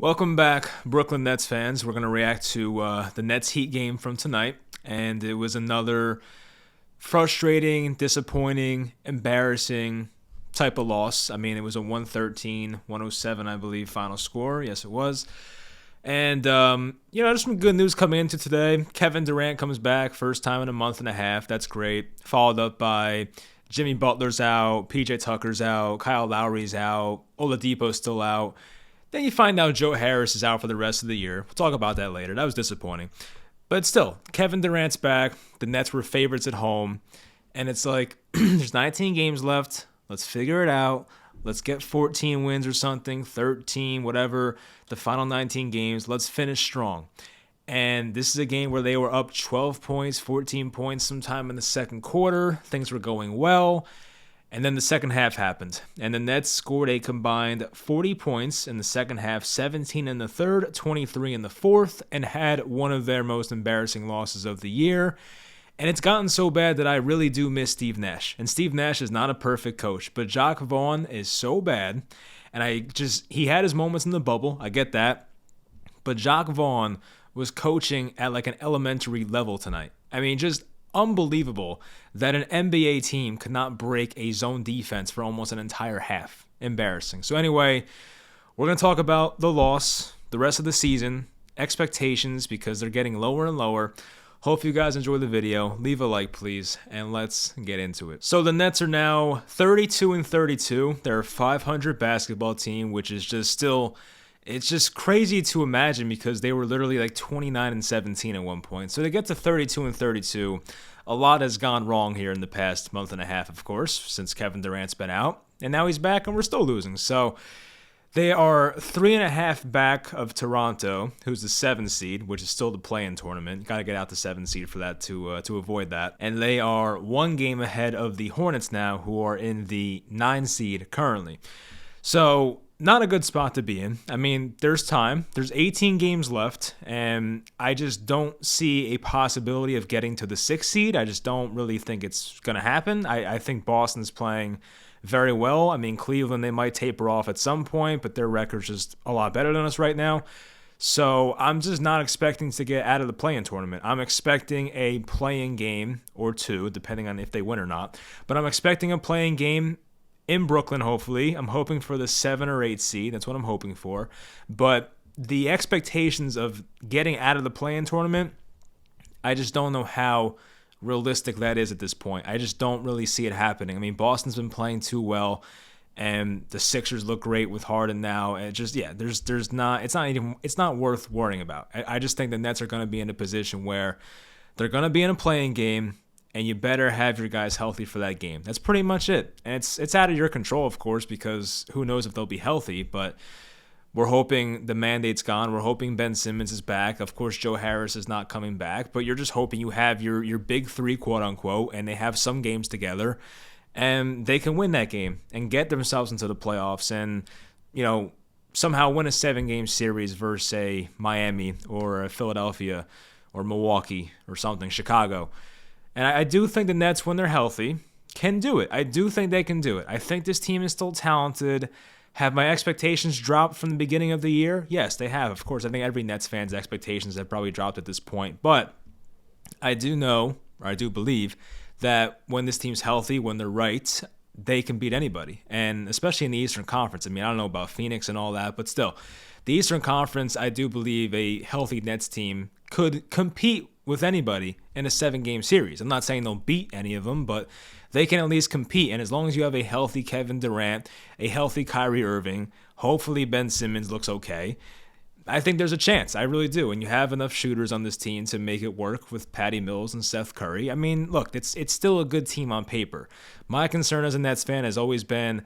Welcome back, Brooklyn Nets fans. We're going to react to the Nets Heat game from tonight. And it was another frustrating, disappointing, embarrassing type of loss. I mean, it was a 113-107, I believe, final score. Yes, it was. And, there's some good news coming into today. Kevin Durant comes back, first time in a month and a half. That's great. Followed up by Jimmy Butler's out, PJ Tucker's out, Kyle Lowry's out, Oladipo's still out. Then you find out Joe Harris is out for the rest of the year. We'll talk about that later. That was disappointing. But still, Kevin Durant's back. The Nets were favorites at home. And it's like, there's 19 games left. Let's figure it out. Let's get 14 wins or something, 13, whatever, the final 19 games. Let's finish strong. And this is a game where they were up 12 points, 14 points sometime in the second quarter. Things were going well. And then the second half happened, and the Nets scored a combined 40 points in the second half, 17 in the third, 23 in the fourth, and had one of their most embarrassing losses of the year. And it's gotten so bad that I really do miss Steve Nash. And Steve Nash is not a perfect coach, but Jacques Vaughn is so bad. And he had his moments in the bubble, I get that. But Jacques Vaughn was coaching at like an elementary level tonight. I mean, just unbelievable that an NBA team could not break a zone defense for almost an entire half. Embarrassing. So anyway, we're going to talk about the loss, the rest of the season, expectations, because they're getting lower and lower. Hope you guys enjoy the video. Leave a like, please, and let's get into it. So the Nets are now 32-32. They're a 500 basketball team, which is just still... It's just crazy to imagine because they were literally like 29-17 at one point. So to get to 32-32, a lot has gone wrong here in the past month and a half, of course, since Kevin Durant's been out. And now he's back and we're still losing. So they are 3.5 back of Toronto, who's the 7th seed, which is still the play-in tournament. Got to get out the 7th seed for that to avoid that. And they are one game ahead of the Hornets now, who are in the 9 seed currently. So not a good spot to be in. I mean, there's time. There's 18 games left, and I just don't see a possibility of getting to the 6th seed. I just don't really think it's going to happen. I think Boston's playing very well. I mean, Cleveland, they might taper off at some point, but their record's just a lot better than us right now. So I'm just not expecting to get out of the play-in tournament. I'm expecting a play-in game or two, depending on if they win or not. But I'm expecting a play-in game in Brooklyn, hopefully. I'm hoping for the 7 or 8 seed. That's what I'm hoping for. But the expectations of getting out of the play-in tournament, I just don't know how realistic that is at this point. I just don't really see it happening. I mean, Boston's been playing too well, and the Sixers look great with Harden now. And it's not worth worrying about. I just think the Nets are going to be in a position where they're going to be in a play-in game, and you better have your guys healthy for that game. That's pretty much it. And it's out of your control, of course, because who knows if they'll be healthy. But we're hoping the mandate's gone. We're hoping Ben Simmons is back. Of course, Joe Harris is not coming back. But you're just hoping you have your big three, quote-unquote, and they have some games together. And they can win that game and get themselves into the playoffs and, somehow win a 7-game series versus, say, Miami or Philadelphia or Milwaukee or something, Chicago. And I do think the Nets, when they're healthy, can do it. I do think they can do it. I think this team is still talented. Have my expectations dropped from the beginning of the year? Yes, they have. Of course, I think every Nets fan's expectations have probably dropped at this point. But I do know, or I do believe, that when this team's healthy, when they're right, they can beat anybody. And especially in the Eastern Conference. I mean, I don't know about Phoenix and all that, but still. The Eastern Conference, I do believe a healthy Nets team could compete with anybody in a 7-game series. I'm not saying they'll beat any of them, but they can at least compete. And as long as you have a healthy Kevin Durant, a healthy Kyrie Irving, hopefully Ben Simmons looks okay, I think there's a chance. I really do. And you have enough shooters on this team to make it work with Patty Mills and Seth Curry. I mean, look, it's still a good team on paper. My concern as a Nets fan has always been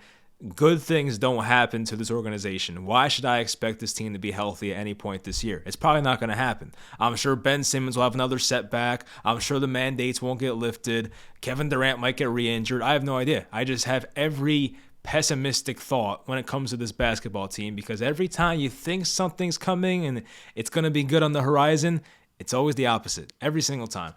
good things don't happen to this organization. Why should I expect this team to be healthy at any point this year? It's probably not going to happen. I'm sure Ben Simmons will have another setback. I'm sure the mandates won't get lifted. Kevin Durant might get re-injured. I have no idea. I just have every pessimistic thought when it comes to this basketball team, because every time you think something's coming and it's going to be good on the horizon, it's always the opposite every single time.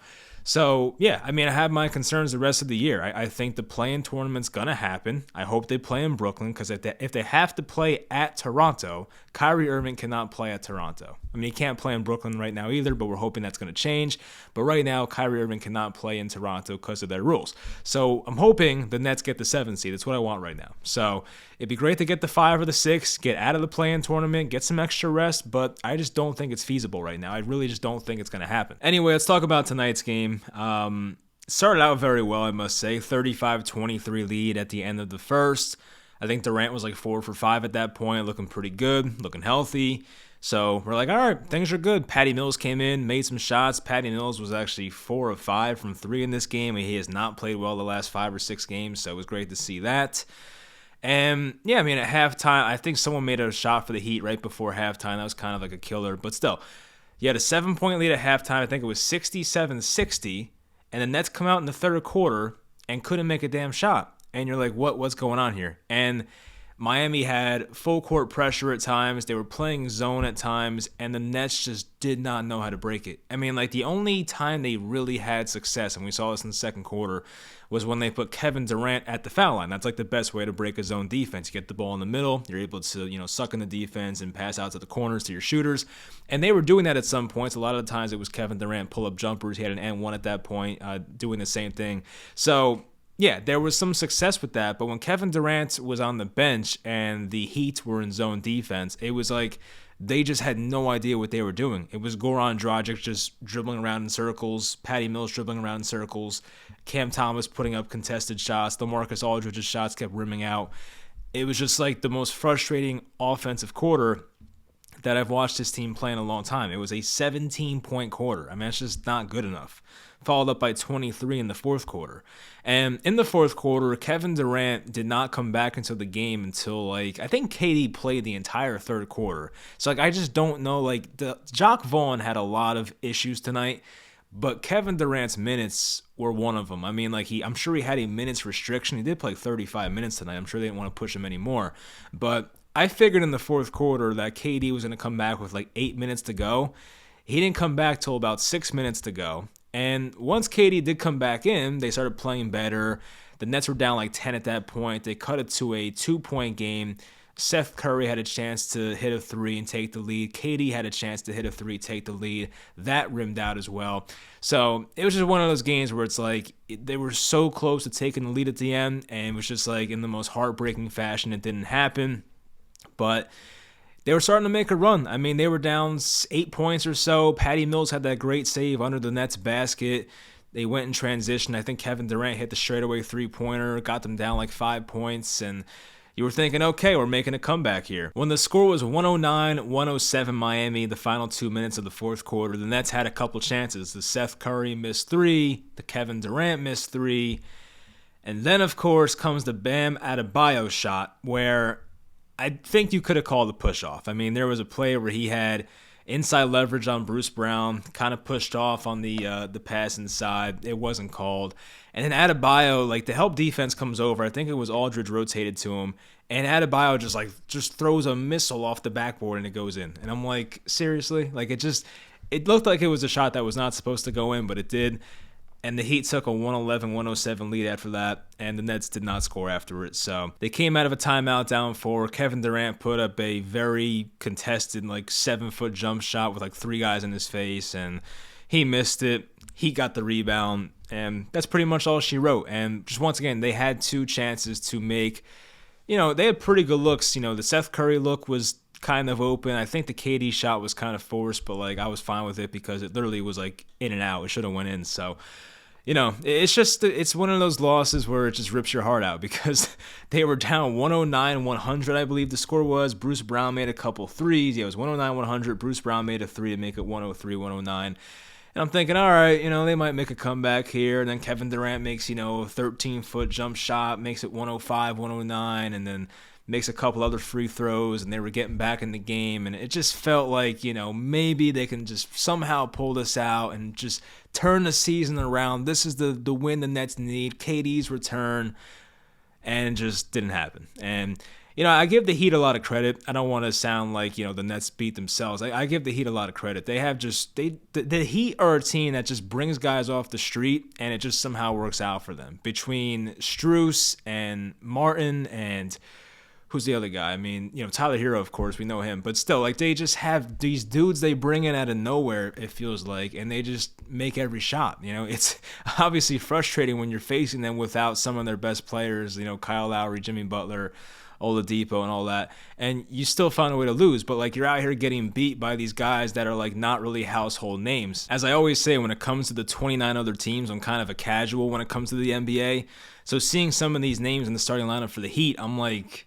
So, yeah, I mean, I have my concerns the rest of the year. I think the play-in tournament's going to happen. I hope they play in Brooklyn because if they have to play at Toronto, Kyrie Irving cannot play at Toronto. I mean, he can't play in Brooklyn right now either, but we're hoping that's going to change. But right now, Kyrie Irving cannot play in Toronto because of their rules. So I'm hoping the Nets get the 7th seed. That's what I want right now. So it'd be great to get the 5 or the 6, get out of the play-in tournament, get some extra rest, but I just don't think it's feasible right now. I really just don't think it's going to happen. Anyway, let's talk about tonight's game. Started out very well, I must say. 35-23 lead at the end of the first. I think Durant was like 4 for 5 at that point, looking pretty good, looking healthy. So we're like, all right, things are good. Patty Mills came in, made some shots. Patty Mills was actually 4 of 5 from 3 in this game. He has not played well the last 5 or 6 games, so it was great to see that. And, yeah, I mean, at halftime, I think someone made a shot for the Heat right before halftime. That was kind of like a killer. But still, you had a 7-point lead at halftime. I think it was 67-60. And the Nets come out in the third quarter and couldn't make a damn shot. And you're like, what's going on here? And Miami had full court pressure at times. They were playing zone at times, and the Nets just did not know how to break it. I mean, like, the only time they really had success, and we saw this in the second quarter, was when they put Kevin Durant at the foul line. That's like the best way to break a zone defense. You get the ball in the middle, you're able to, suck in the defense and pass out to the corners to your shooters. And they were doing that at some points. A lot of the times it was Kevin Durant pull-up jumpers. He had an N1 at that point, doing the same thing. So, yeah, there was some success with that, but when Kevin Durant was on the bench and the Heat were in zone defense, it was like they just had no idea what they were doing. It was Goran Dragic just dribbling around in circles, Patty Mills dribbling around in circles, Cam Thomas putting up contested shots, Lamarcus Aldridge's shots kept rimming out. It was just like the most frustrating offensive quarter that I've watched this team play in a long time. It was a 17-point quarter. I mean, it's just not good enough. Followed up by 23 in the fourth quarter. And in the fourth quarter, Kevin Durant did not come back into the game until, I think KD played the entire third quarter. So, I just don't know. Jock Vaughn had a lot of issues tonight, but Kevin Durant's minutes were one of them. I mean, I'm sure he had a minutes restriction. He did play 35 minutes tonight. I'm sure they didn't want to push him anymore. But I figured in the fourth quarter that KD was going to come back with 8 minutes to go. He didn't come back till about 6 minutes to go. And once KD did come back in, they started playing better. The Nets were down 10 at that point. They cut it to a 2-point game. Seth Curry had a chance to hit a 3 and take the lead. KD had a chance to hit a 3, take the lead. That rimmed out as well. So it was just one of those games where it's they were so close to taking the lead at the end, and it was just in the most heartbreaking fashion, it didn't happen. But they were starting to make a run. I mean, they were down 8 points or so. Patty Mills had that great save under the Nets basket. They went in transition. I think Kevin Durant hit the straightaway three-pointer, got them down 5 points, and you were thinking, okay, we're making a comeback here. When the score was 109-107 Miami, the final 2 minutes of the fourth quarter, the Nets had a couple chances. The Seth Curry missed 3, the Kevin Durant missed 3, and then, of course, comes the Bam Adebayo shot where I think you could have called a push-off. I mean, there was a play where he had inside leverage on Bruce Brown, kind of pushed off on the pass inside. It wasn't called. And then Adebayo, the help defense comes over. I think it was Aldridge rotated to him. And Adebayo just throws a missile off the backboard and it goes in. And I'm like, seriously? It looked like it was a shot that was not supposed to go in, but it did. And the Heat took a 111-107 lead after that, and the Nets did not score after it. So they came out of a timeout down 4. Kevin Durant put up a very contested 7-foot jump shot with 3 guys in his face, and he missed it. He got the rebound, and that's pretty much all she wrote. And just once again, they had 2 chances to make, they had pretty good looks. The Seth Curry look was kind of open. I think the KD shot was kind of forced, but I was fine with it because it literally was in and out. It should have went in. So, it's one of those losses where it just rips your heart out because they were down 109-100, I believe the score was. Bruce Brown made a couple threes. Yeah, it was 109-100. Bruce Brown made a 3 to make it 103-109. And I'm thinking, all right, they might make a comeback here. And then Kevin Durant makes, a 13-foot jump shot, makes it 105-109, and then makes a couple other free throws, and they were getting back in the game. And it just felt like, maybe they can just somehow pull this out and just turn the season around. This is the win the Nets need, KD's return, and it just didn't happen. And, I give the Heat a lot of credit. I don't want to sound like, the Nets beat themselves. I give the Heat a lot of credit. They have the Heat are a team that just brings guys off the street, and it just somehow works out for them. Between Strus and Martin and who's the other guy? I mean, Tyler Hero, of course, we know him. But still, like, they just have these dudes they bring in out of nowhere, it feels like, and they just make every shot. It's obviously frustrating when you're facing them without some of their best players, Kyle Lowry, Jimmy Butler, Oladipo and all that, and you still find a way to lose, but like you're out here getting beat by these guys that are like not really household names. As I always say, when it comes to the 29 other teams, I'm kind of a casual when it comes to the NBA. So seeing some of these names in the starting lineup for the Heat, I'm like,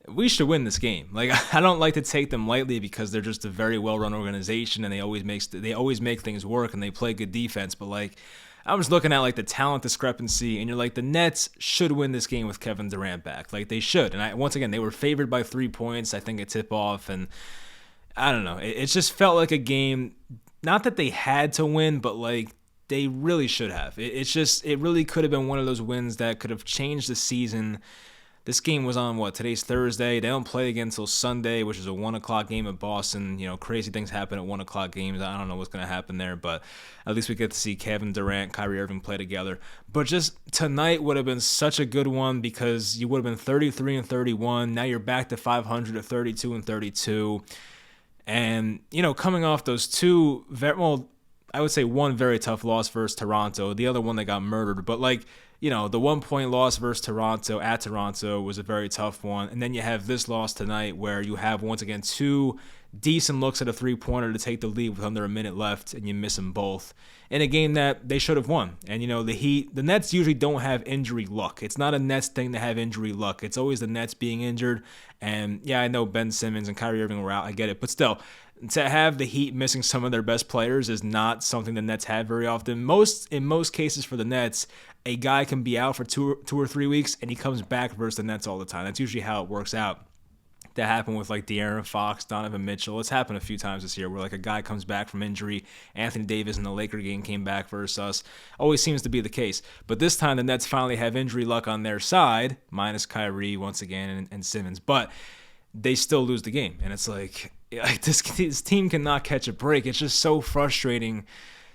we should win this game. Like, I don't like to take them lightly because they're just a very well-run organization and they always make things work and they play good defense, but like, I was looking at like the talent discrepancy, and you're like, the Nets should win this game with Kevin Durant back. Like, they should. And once again, they were favored by 3 points, I think, a tip-off. And I don't know. It just felt like a game, not that they had to win, but like they really should have. It really could have been one of those wins that could have changed the season. This game was on, today's Thursday. They don't play again until Sunday, which is a 1 o'clock game in Boston. Crazy things happen at 1 o'clock games. I don't know what's going to happen there, but at least we get to see Kevin Durant, Kyrie Irving play together. But just tonight would have been such a good one because you would have been 33-31. Now you're back to 500 at 32-32. And, coming off those two, I would say one very tough loss versus Toronto. The other one they got murdered. But, the 1 point loss versus Toronto at Toronto was a very tough one. And then you have this loss tonight where you have, once again, two decent looks at a three-pointer to take the lead with under a minute left, and you miss them both in a game that they should have won. And, the Nets usually don't have injury luck. It's not a Nets thing to have injury luck. It's always the Nets being injured. And, yeah, I know Ben Simmons and Kyrie Irving were out. I get it. But still, to have the Heat missing some of their best players is not something the Nets have very often. In most cases for the Nets, a guy can be out for two or 3 weeks and he comes back versus the Nets all the time. That's usually how it works out. That happened with like De'Aaron Fox, Donovan Mitchell. It's happened a few times this year where like a guy comes back from injury. Anthony Davis in the Laker game came back versus us. Always seems to be the case. But this time the Nets finally have injury luck on their side, minus Kyrie once again and Simmons. But they still lose the game. And it's like this team cannot catch a break. It's just so frustrating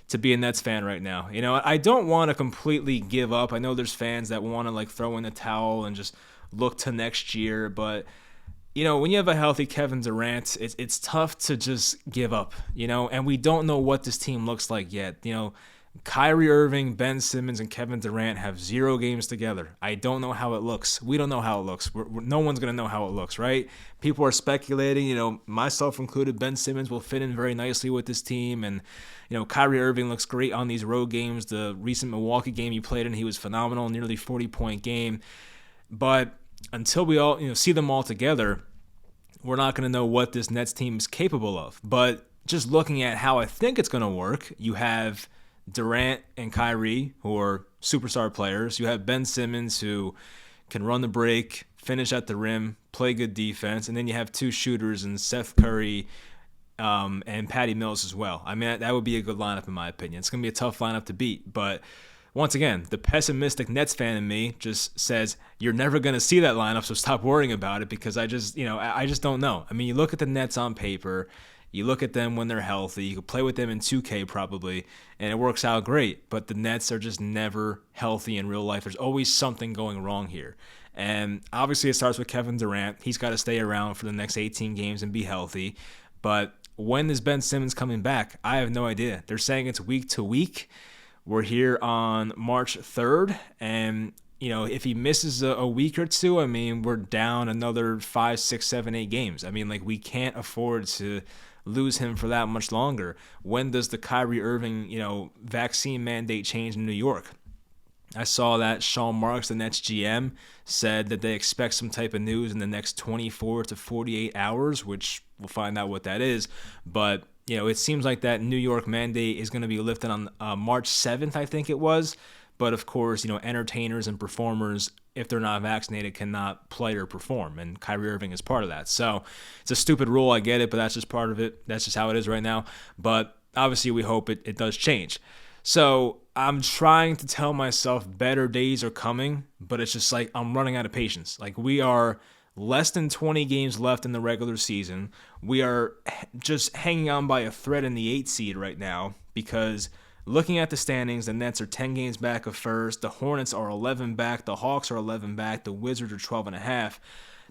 to be a Nets fan right now. I don't want to completely give up. I know there's fans that want to like throw in the towel and just look to next year, but when you have a healthy Kevin Durant, it's tough to just give up, and we don't know what this team looks like yet. Kyrie Irving, Ben Simmons, and Kevin Durant have 0 games together. I don't know how it looks. We don't know how it looks. No one's going to know how it looks, right? People are speculating, myself included, Ben Simmons will fit in very nicely with this team, and Kyrie Irving looks great on these road games. The recent Milwaukee game he played in, he was phenomenal, nearly 40-point game. But until we all see them all together, we're not going to know what this Nets team is capable of. But just looking at how I think it's going to work, you have Durant and Kyrie, who are superstar players. You have Ben Simmons, who can run the break, finish at the rim, play good defense. And then you have 2 shooters in Seth Curry and Patty Mills as well. I mean, that would be a good lineup in my opinion. It's going to be a tough lineup to beat. But once again, the pessimistic Nets fan in me just says, you're never going to see that lineup, so stop worrying about it because I just don't know. I mean, you look at the Nets on paper, you look at them when they're healthy, you could play with them in 2K probably, and it works out great, but the Nets are just never healthy in real life. There's always something going wrong here. And obviously it starts with Kevin Durant. He's got to stay around for the next 18 games and be healthy, but when is Ben Simmons coming back? I have no idea. They're saying it's week to week. We're here on March 3rd, and if he misses a week or two, I mean, we're down another 5, 6, 7, 8 games. I mean, like, we can't afford to lose him for that much longer. When does the Kyrie Irving, vaccine mandate change in New York? I saw that Sean Marks, the Nets GM, said that they expect some type of news in the next 24 to 48 hours, which we'll find out what that is. But it seems like that New York mandate is going to be lifted on March 7th, I think it was. But of course, entertainers and performers, if they're not vaccinated, cannot play or perform. And Kyrie Irving is part of that. So it's a stupid rule. I get it, but that's just part of it. That's just how it is right now. But obviously, we hope it does change. So I'm trying to tell myself better days are coming, but it's just like I'm running out of patience. Like we are less than 20 games left in the regular season. We are just hanging on by a thread in the 8th seed right now because looking at the standings, the Nets are 10 games back of first. The Hornets are 11 back. The Hawks are 11 back. The Wizards are 12.5.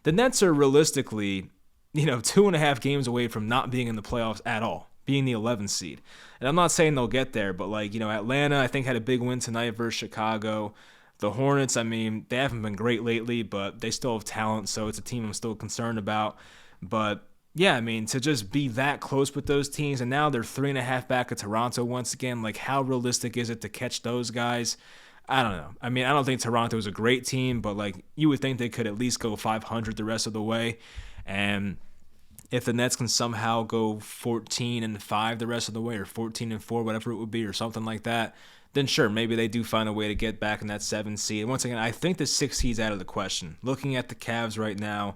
The Nets are realistically, 2.5 games away from not being in the playoffs at all, being the 11th seed. And I'm not saying they'll get there, but Atlanta, I think, had a big win tonight versus Chicago. The Hornets, they haven't been great lately, but they still have talent, so it's a team I'm still concerned about. But yeah, to just be that close with those teams, and now they're 3.5 back of Toronto once again. How realistic is it to catch those guys? I don't know. I don't think Toronto is a great team, but you would think they could at least go 500 the rest of the way. And if the Nets can somehow go 14-5 the rest of the way, or 14-4, whatever it would be, or something like that, then sure, maybe they do find a way to get back in that 7th seed. And once again, I think the 6th seed's out of the question. Looking at the Cavs right now,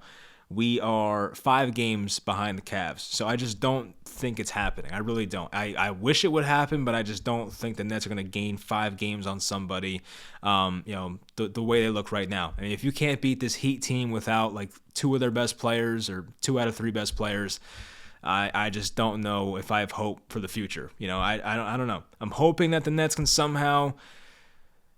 we are 5 games behind the Cavs. So I just don't think it's happening. I really don't. I wish it would happen, but I just don't think the Nets are going to gain 5 games on somebody, the way they look right now. If you can't beat this Heat team without 2 of their best players or 2 out of 3 best players, I just don't know if I have hope for the future. I don't know. I'm hoping that the Nets can somehow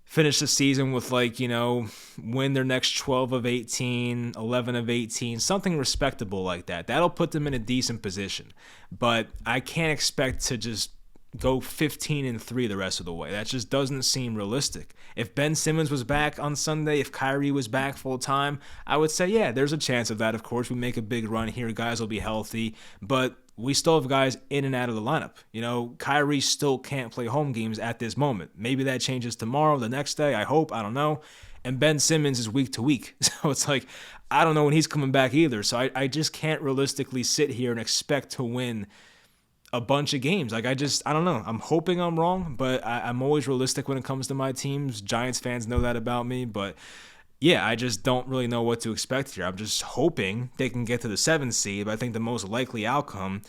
finish the season with win their next 12 of 18, 11 of 18, something respectable like that. That'll put them in a decent position. But I can't expect to just go 15-3 the rest of the way. That just doesn't seem realistic. If Ben Simmons was back on Sunday, if Kyrie was back full time, I would say, yeah, there's a chance of that. Of course, we make a big run here. Guys will be healthy, but we still have guys in and out of the lineup. Kyrie still can't play home games at this moment. Maybe that changes tomorrow, the next day, I hope, I don't know. And Ben Simmons is week to week. So it's I don't know when he's coming back either. So I just can't realistically sit here and expect to win a bunch of games. I don't know. I'm hoping I'm wrong, but I'm always realistic when it comes to my teams. Giants fans know that about me, but yeah, I just don't really know what to expect here. I'm just hoping they can get to the 7th seed, but I think the most likely outcome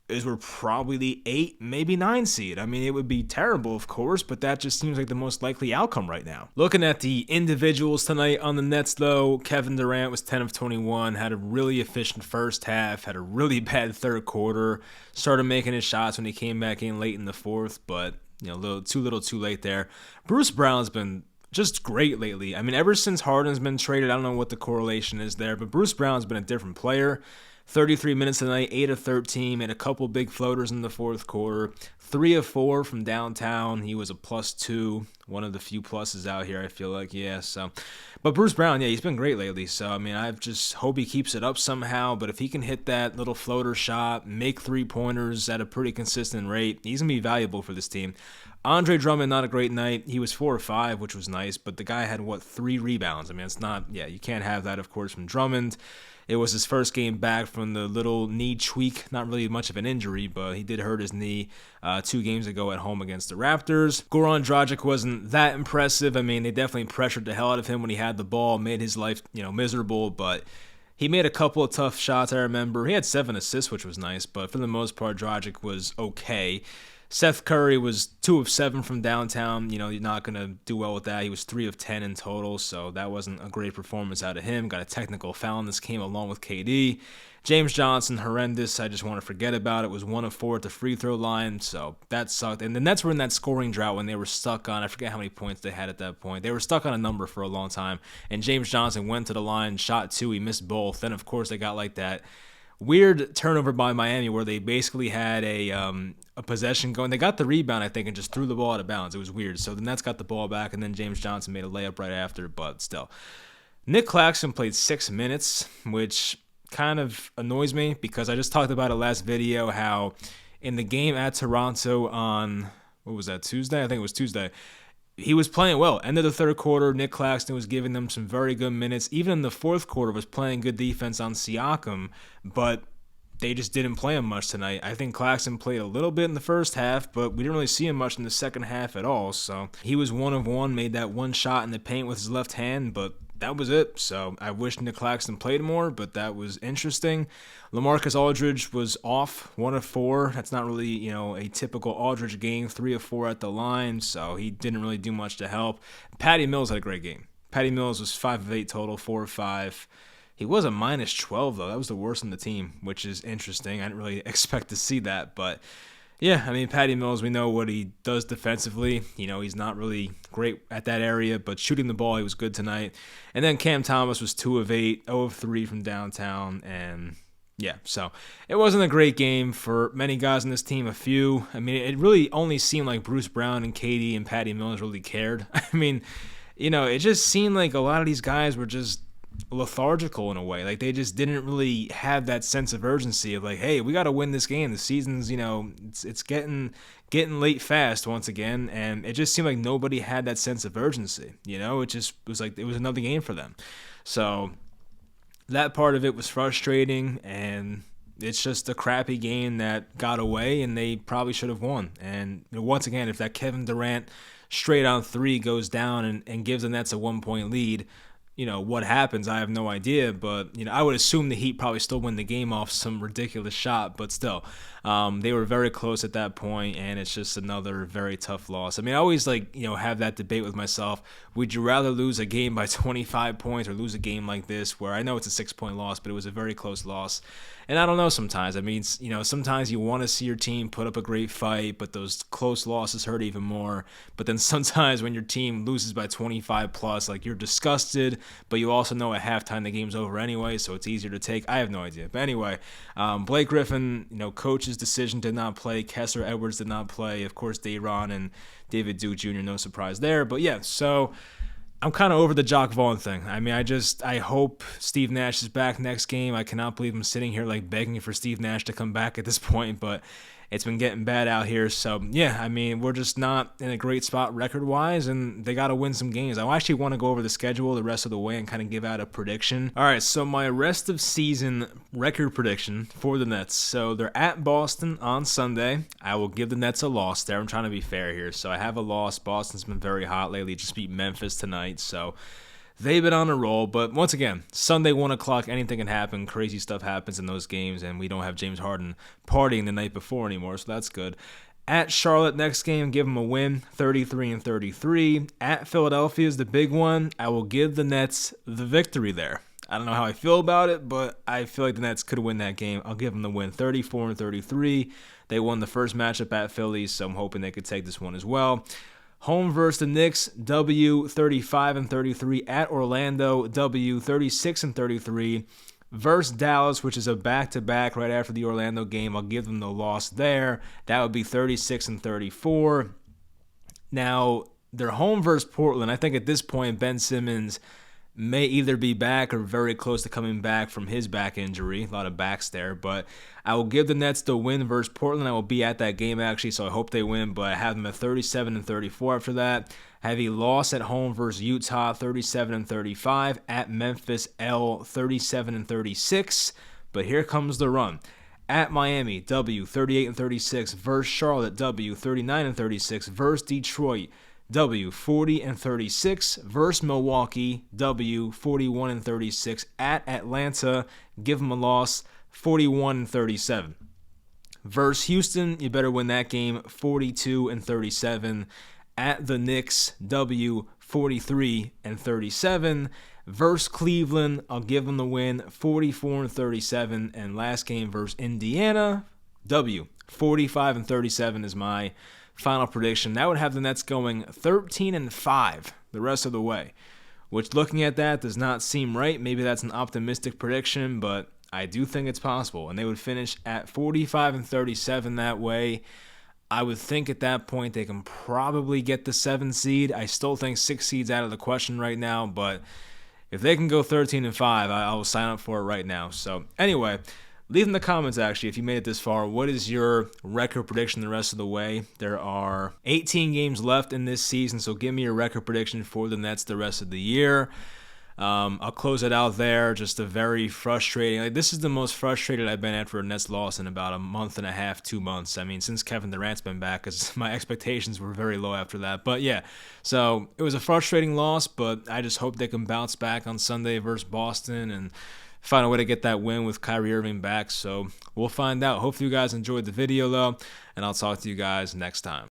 is we're probably the 8, maybe 9 seed. It would be terrible, of course, but that just seems like the most likely outcome right now. Looking at the individuals tonight on the Nets, though, Kevin Durant was 10 of 21, had a really efficient first half, had a really bad third quarter, started making his shots when he came back in late in the 4th, but too little too late there. Bruce Brown's been just great lately. Ever since Harden's been traded, I don't know what the correlation is there, but Bruce Brown's been a different player. 33 minutes tonight, 8 of 13, made a couple big floaters in the 4th quarter, 3 of 4 from downtown. He was a +2, one of the few pluses out here, I feel like, yeah. So, but Bruce Brown, yeah, he's been great lately. So, I just hope he keeps it up somehow. But if he can hit that little floater shot, make 3-pointers at a pretty consistent rate, he's going to be valuable for this team. Andre Drummond, not a great night. He was 4 of 5, which was nice, but the guy had, 3 rebounds? It's not, you can't have that, of course, from Drummond. It was his first game back from the little knee tweak. Not really much of an injury, but he did hurt his knee 2 games ago at home against the Raptors. Goran Dragic wasn't that impressive. They definitely pressured the hell out of him when he had the ball, made his life, miserable, but he made a couple of tough shots, I remember. He had 7 assists, which was nice, but for the most part, Dragic was okay. Seth Curry was 2 of 7 from downtown. You're not going to do well with that. He was 3 of 10 in total, so that wasn't a great performance out of him. Got a technical foul in this game along with KD. James Johnson, horrendous. I just want to forget about it. Was 1 of 4 at the free throw line, so that sucked. And the Nets were in that scoring drought when they were stuck on, I forget how many points they had at that point. They were stuck on a number for a long time, and James Johnson went to the line, shot 2, he missed both. Then, of course, they got that weird turnover by Miami where they basically had a possession going. They got the rebound, I think, and just threw the ball out of bounds. It was weird. So the Nets got the ball back, and then James Johnson made a layup right after, but still. Nick Claxton played 6 minutes, which kind of annoys me because I just talked about it last video how in the game at Toronto on, what was that, Tuesday? I think it was Tuesday. He was playing well. End of the third quarter, Nick Claxton was giving them some very good minutes. Even in the 4th quarter, was playing good defense on Siakam, but they just didn't play him much tonight. I think Claxton played a little bit in the first half, but we didn't really see him much in the second half at all. So he was 1 of 1, made that one shot in the paint with his left hand, but that was it. So I wish Nick Claxton played more, but that was interesting. Lamarcus Aldridge was off, 1 of 4. That's not really, a typical Aldridge game, 3 of 4 at the line, so he didn't really do much to help. Patty Mills had a great game. Patty Mills was 5 of 8 total, 4 of 5. He was a minus 12, though. That was the worst on the team, which is interesting. I didn't really expect to see that. But, yeah, I mean, Patty Mills, we know what he does defensively. He's not really great at that area, but shooting the ball, he was good tonight. And then Cam Thomas was 2 of 8, 0 of 3 from downtown, and yeah, so it wasn't a great game for many guys on this team, a few. I mean, it really only seemed like Bruce Brown and Katie and Patty Mills really cared. I mean, it just seemed like a lot of these guys were just lethargical in a way. Like, they just didn't really have that sense of urgency of like, hey, we got to win this game. The season's, it's getting late fast once again, and it just seemed like nobody had that sense of urgency. It just was like it was another game for them. So that part of it was frustrating, and it's just a crappy game that got away, and they probably should have won. And once again, if that Kevin Durant straight on 3 goes down and gives the Nets a 1-point lead, what happens, I have no idea, but, I would assume the Heat probably still win the game off some ridiculous shot, but still, they were very close at that point, and it's just another very tough loss. I mean, I always, have that debate with myself. Would you rather lose a game by 25 points or lose a game like this, where I know it's a 6-point loss, but it was a very close loss? And I don't know sometimes. I mean, sometimes you want to see your team put up a great fight, but those close losses hurt even more. But then sometimes when your team loses by 25 plus, you're disgusted, but you also know at halftime the game's over anyway, so it's easier to take. I have no idea. But anyway, Blake Griffin, coach's decision did not play. Kessler Edwards did not play. Of course, Day'Ron and David Duke Jr., no surprise there. But yeah, so I'm kind of over the Jock Vaughn thing. I mean, I hope Steve Nash is back next game. I cannot believe I'm sitting here begging for Steve Nash to come back at this point, but it's been getting bad out here. So yeah, I mean, we're just not in a great spot record-wise, and they got to win some games. I actually want to go over the schedule the rest of the way and kind of give out a prediction. All right, so my rest of season record prediction for the Nets. So they're at Boston on Sunday. I will give the Nets a loss there. I'm trying to be fair here. So I have a loss. Boston's been very hot lately. Just beat Memphis tonight. So they've been on a roll, but once again, Sunday 1 o'clock, anything can happen. Crazy stuff happens in those games, and we don't have James Harden partying the night before anymore, so that's good. At Charlotte, next game, give them a win, 33-33. At Philadelphia is the big one. I will give the Nets the victory there. I don't know how I feel about it, but I feel like the Nets could win that game. I'll give them the win, 34-33. They won the first matchup at Philly, so I'm hoping they could take this one as well. Home versus the Knicks, W 35-33. At Orlando, W 36-33. Versus Dallas, which is a back-to-back right after the Orlando game. I'll give them the loss there. That would be 36-34. Now, they're home versus Portland. I think at this point, Ben Simmons may either be back or very close to coming back from his back injury. A lot of backs there, but I will give the Nets the win versus Portland. I will be at that game actually, so I hope they win, but I have them at 37-34 after that. I have a loss at home versus Utah, 37-35. At Memphis, L, 37-36. But here comes the run. At Miami, W, 38-36. Versus Charlotte, W, 39-36. Versus Detroit, W, 40-36. Versus Milwaukee, W, 41-36. At Atlanta, give them a loss, 41-37. Versus Houston, you better win that game, 42-37. At the Knicks, W, 43-37. Versus Cleveland, I'll give them the win, 44-37. And last game versus Indiana, W, 45-37 is my final prediction. That would have the Nets going 13-5 the rest of the way, which looking at that does not seem right. Maybe that's an optimistic prediction, but I do think it's possible. And they would finish at 45-37 that way. I would think at that point they can probably get the 7 seed. I still think 6 seeds out of the question right now, but if they can go 13-5, I will sign up for it right now. So anyway, leave in the comments actually if you made it this far. What is your record prediction the rest of the way? There are 18 games left in this season, so give me your record prediction for the Nets the rest of the year. I'll close it out there. Just a very frustrating. This is the most frustrated I've been after a Nets loss in about a month and a half, 2 months. I mean, since Kevin Durant's been back, because my expectations were very low after that. But yeah, so it was a frustrating loss, but I just hope they can bounce back on Sunday versus Boston and find a way to get that win with Kyrie Irving back. So we'll find out. Hopefully you guys enjoyed the video though, and I'll talk to you guys next time.